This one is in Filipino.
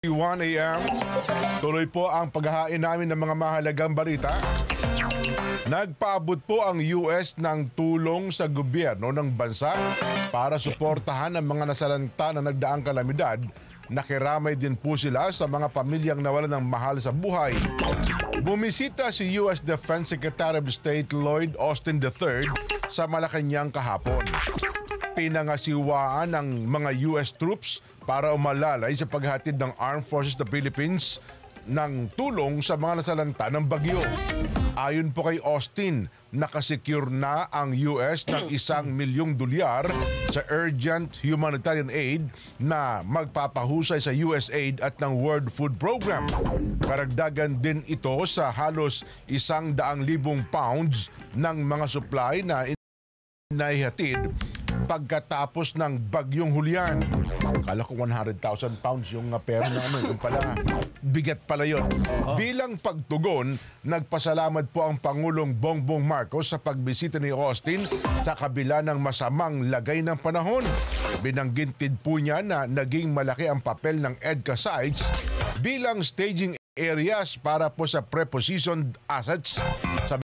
1 a.m. Tuloy po ang paghahain namin ng mga mahalagang balita. Nagpaabot po ang US ng tulong sa gobyerno ng bansa para suportahan ang mga nasalanta na nagdaang kalamidad. Nakiramay din po sila sa mga pamilyang nawalan ng mahal sa buhay. Bumisita si US Defense Secretary of State Lloyd Austin III sa Malacanang kahapon. Pinangasiwaan ng mga US troops para umalalay sa paghatid ng Armed Forces of the Philippines ng tulong sa mga nasalanta ng bagyo. Ayon po kay Austin, nakasecure na ang US ng $1 milyong sa urgent humanitarian aid na magpapahusay sa USAID at ng World Food Program. Karagdagan din ito sa halos 100,000 pounds ng mga supply na inaihatid pagkatapos ng bagyong Julian. Kala ko 100,000 pounds yung pera na yung pala. Bigat pala yun. Bilang pagtugon, nagpasalamat po ang Pangulong Bongbong Marcos sa pagbisita ni Austin sa kabila ng masamang lagay ng panahon. Binanggit po niya na naging malaki ang papel ng EDCA sites bilang staging areas para po sa prepositioned assets sa